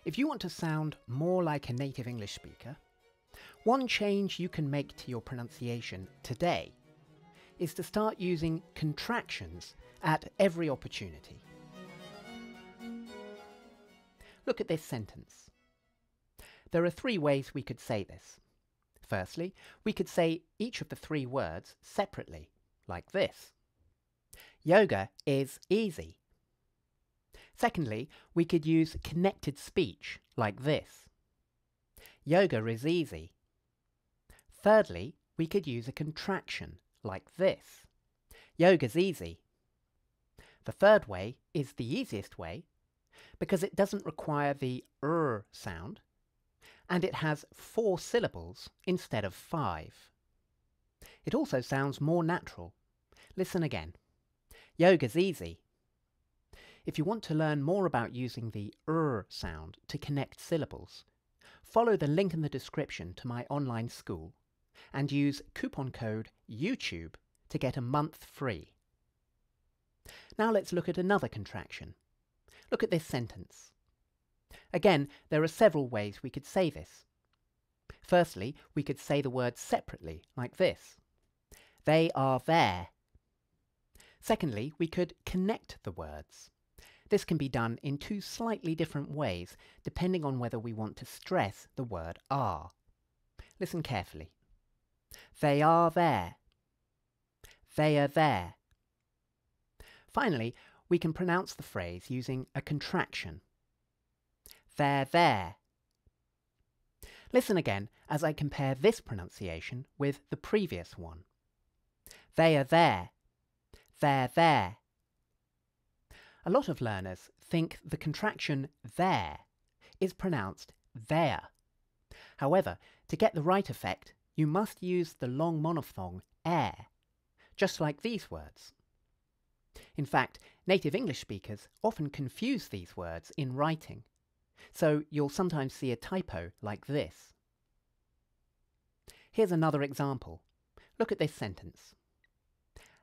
If you want to sound more like a native English speaker, one change you can make to your pronunciation today is to start using contractions at every opportunity. Look at this sentence. There are three ways we could say this. Firstly, we could say each of the three words separately, like this. Yoga is easy. Secondly, we could use connected speech, like this. Yoga is easy. Thirdly, we could use a contraction, like this. Yoga's easy. The third way is the easiest way because it doesn't require the sound, and it has 4 syllables instead of 5. It also sounds more natural. Listen again. Yoga's easy. If you want to learn more about using the sound to connect syllables, follow the link in the description to my online school and use coupon code YouTube to get a month free. Now let's look at another contraction. Look at this sentence. Again, there are several ways we could say this. Firstly, we could say the words separately, like this. They are there. Secondly, we could connect the words. This can be done in 2 slightly different ways, depending on whether we want to stress the word are. Listen carefully. They are there. They are there. Finally, we can pronounce the phrase using a contraction. They're there. Listen again as I compare this pronunciation with the previous one. They are there. They're there. A lot of learners think the contraction there is pronounced there. However, to get the right effect, you must use the long monophthong air, just like these words. In fact, native English speakers often confuse these words in writing, so you'll sometimes see a typo like this. Here's another example. Look at this sentence.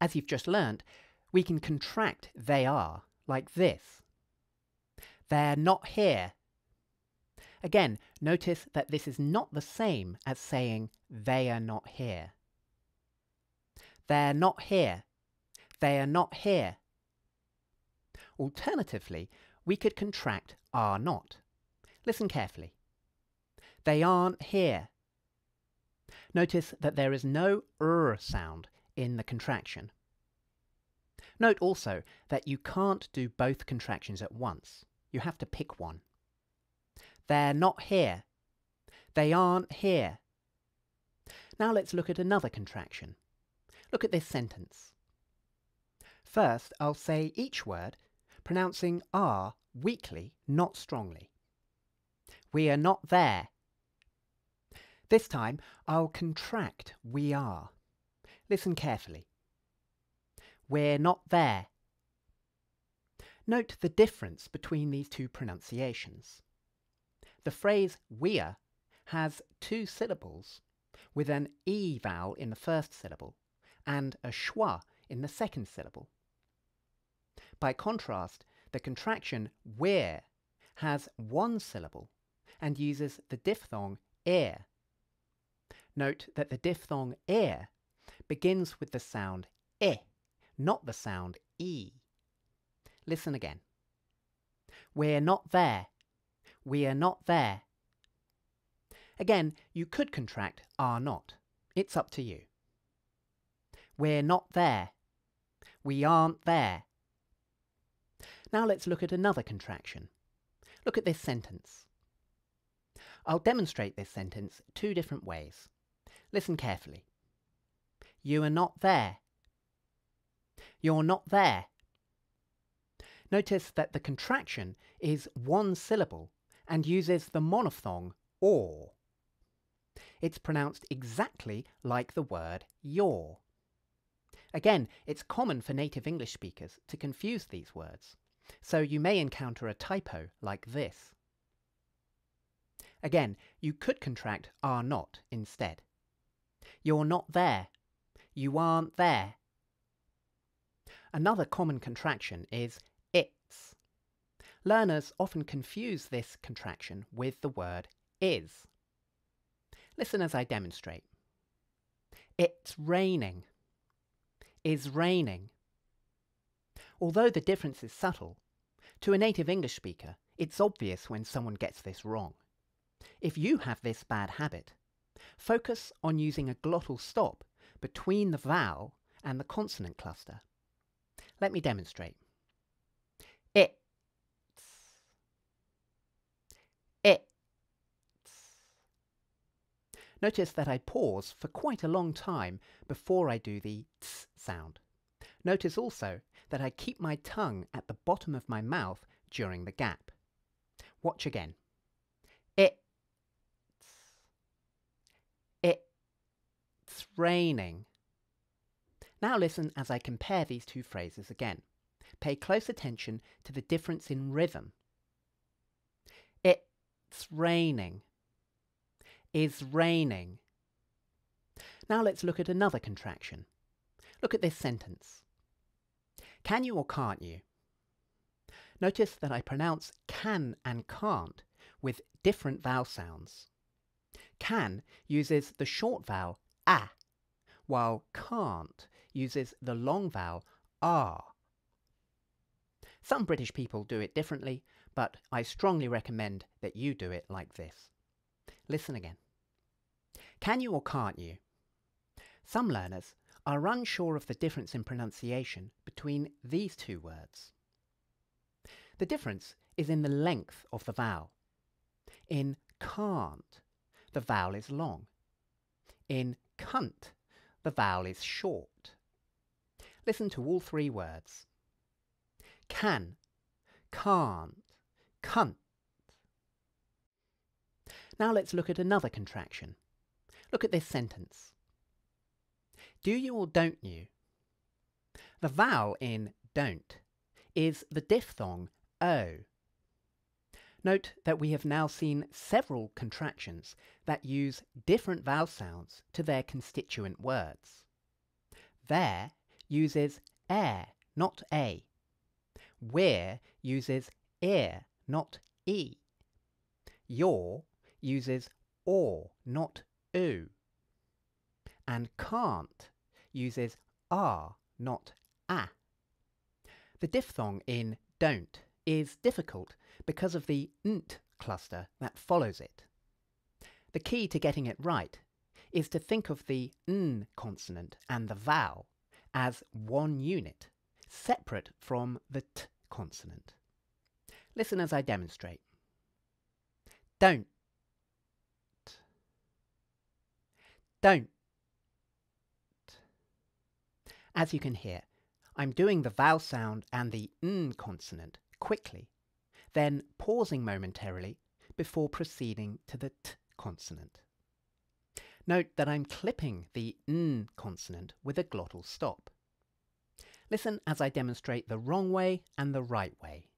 As you've just learnt, we can contract they are like this. They're not here. Again, notice that this is not the same as saying they are not here. They're not here. They are not here. Alternatively, we could contract are not. Listen carefully. They aren't here. Notice that there is no sound in the contraction. Note also that you can't do both contractions at once. You have to pick one. They're not here. They aren't here. Now let's look at another contraction. Look at this sentence. First, I'll say each word, pronouncing are weakly, not strongly. We are not there. This time, I'll contract we are. Listen carefully. We're not there. Note the difference between these two pronunciations. The phrase we're has 2 syllables, with an e vowel in the first syllable and a schwa in the second syllable. By contrast, the contraction we're has 1 syllable and uses the diphthong ear. Note that the diphthong ear begins with the sound e, not the sound e. Listen again. We're not there. We are not there. Again, you could contract are not. It's up to you. We're not there. We aren't there. Now let's look at another contraction. Look at this sentence. I'll demonstrate this sentence 2 different ways. Listen carefully. You are not there. You're not there. Notice that the contraction is 1 syllable and uses the monophthong or. It's pronounced exactly like the word your. Again, it's common for native English speakers to confuse these words, so you may encounter a typo like this. Again, you could contract are not instead. You're not there. You aren't there. Another common contraction is it's. Learners often confuse this contraction with the word is. Listen as I demonstrate. It's raining. Is raining. Although the difference is subtle, to a native English speaker, it's obvious when someone gets this wrong. If you have this bad habit, focus on using a glottal stop between the vowel and the consonant cluster. Let me demonstrate. It's. It's. Notice that I pause for quite a long time before I do the ts sound. Notice also that I keep my tongue at the bottom of my mouth during the gap. Watch again. It's raining. Now listen as I compare these two phrases again. Pay close attention to the difference in rhythm. It's raining. Is raining. Now let's look at another contraction. Look at this sentence. Can you or can't you? Notice that I pronounce can and can't with different vowel sounds. Can uses the short vowel a, while can't uses the long vowel r. Some British people do it differently, but I strongly recommend that you do it like this. Listen again. Can you or can't you? Some learners are unsure of the difference in pronunciation between these two words. The difference is in the length of the vowel. In can't, the vowel is long. In cunt, the vowel is short. Listen to all three words. Can, can't, cunt. Now let's look at another contraction. Look at this sentence. Do you or don't you? The vowel in don't is the diphthong O. Note that we have now seen several contractions that use different vowel sounds to their constituent words. There uses air, not a. Where uses ear, not e. Your uses or, not oo. And can't uses r, not a. The diphthong in don't is difficult because of the nt cluster that follows it. The key to getting it right is to think of the n consonant and the vowel as one unit, separate from the t consonant. Listen as I demonstrate. Don't. Don't. As you can hear, I'm doing the vowel sound and the n consonant quickly, then pausing momentarily before proceeding to the t consonant. Note that I'm clipping the n consonant with a glottal stop. Listen as I demonstrate the wrong way and the right way.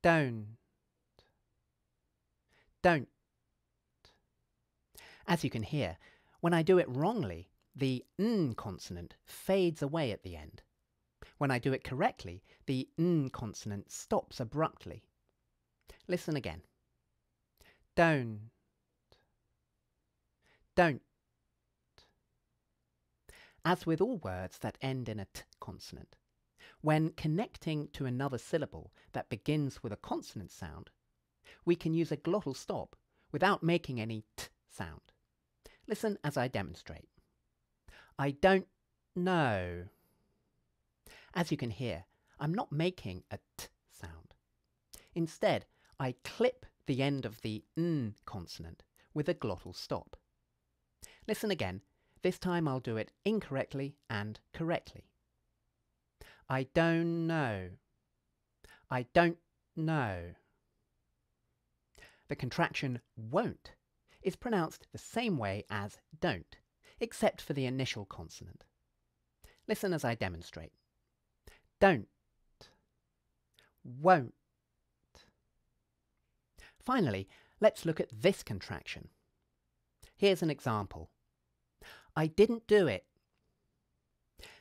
Don't. Don't. As you can hear, when I do it wrongly, the n consonant fades away at the end. When I do it correctly, the n consonant stops abruptly. Listen again. Don't. Don't. As with all words that end in a t consonant, when connecting to another syllable that begins with a consonant sound, we can use a glottal stop without making any t sound. Listen as I demonstrate. I don't know. As you can hear, I'm not making a t sound. Instead, I clip the end of the n consonant with a glottal stop. Listen again. This time I'll do it incorrectly and correctly. I don't know. I don't know. The contraction won't is pronounced the same way as don't, except for the initial consonant. Listen as I demonstrate. Don't. Won't. Finally, let's look at this contraction. Here's an example. I didn't do it.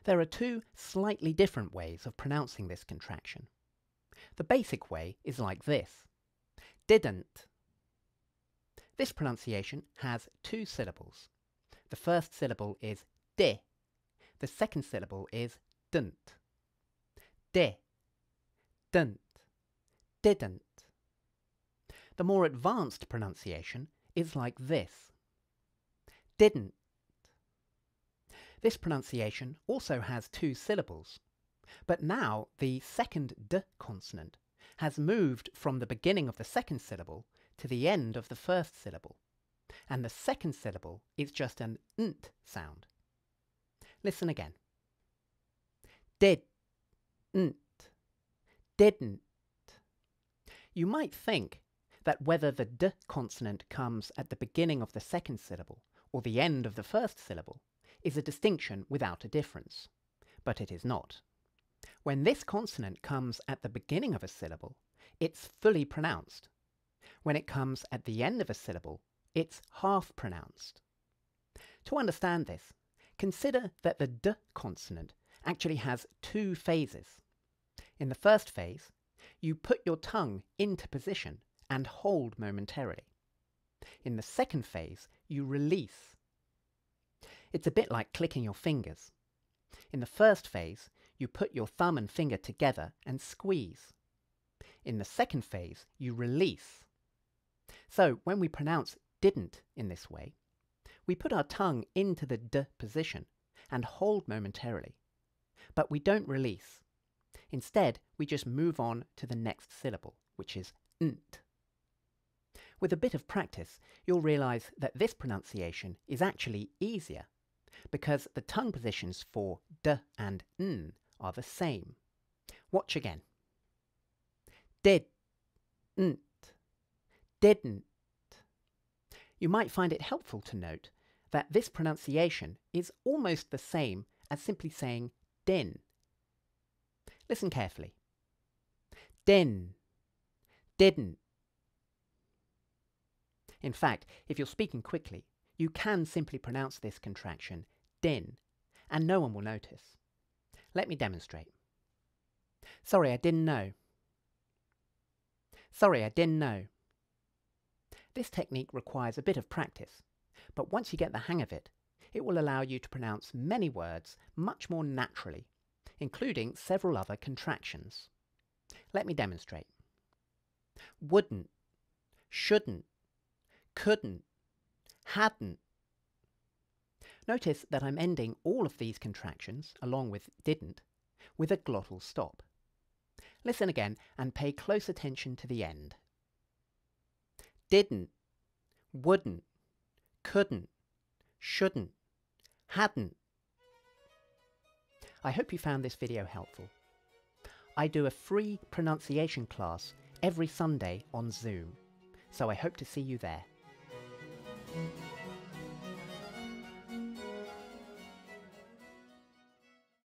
There are two slightly different ways of pronouncing this contraction. The basic way is like this. Didn't. This pronunciation has two syllables. The first syllable is di. The second syllable is didn't. Di, didn't, didn't. The more advanced pronunciation is like this. Didn't. This pronunciation also has two syllables, but now the second d consonant has moved from the beginning of the second syllable to the end of the first syllable, and the second syllable is just an nt sound. Listen again. Didn't, didn't. You might think that whether the d consonant comes at the beginning of the second syllable or the end of the first syllable is a distinction without a difference, but it is not. When this consonant comes at the beginning of a syllable, it's fully pronounced. When it comes at the end of a syllable, it's half pronounced. To understand this, consider that the d consonant actually has two phases. In the first phase, you put your tongue into position and hold momentarily. In the second phase, you release. It's a bit like clicking your fingers. In the first phase, you put your thumb and finger together and squeeze. In the second phase, you release. So when we pronounce didn't in this way, we put our tongue into the d position and hold momentarily, but we don't release. Instead, we just move on to the next syllable, which is nt. With a bit of practice, you'll realize that this pronunciation is actually easier because the tongue positions for d and n are the same. Watch again. Didn't, didn't. You might find it helpful to note that this pronunciation is almost the same as simply saying din. Listen carefully. Din, didn't. In fact, if you're speaking quickly, you can simply pronounce this contraction din, and no one will notice. Let me demonstrate. Sorry, I didn't know. Sorry, I didn't know. This technique requires a bit of practice, but once you get the hang of it, it will allow you to pronounce many words much more naturally, including several other contractions. Let me demonstrate. Wouldn't, shouldn't, couldn't, hadn't. Notice that I'm ending all of these contractions, along with didn't, with a glottal stop. Listen again and pay close attention to the end. Didn't, wouldn't, couldn't, shouldn't, hadn't. I hope you found this video helpful. I do a free pronunciation class every Sunday on Zoom, so I hope to see you there.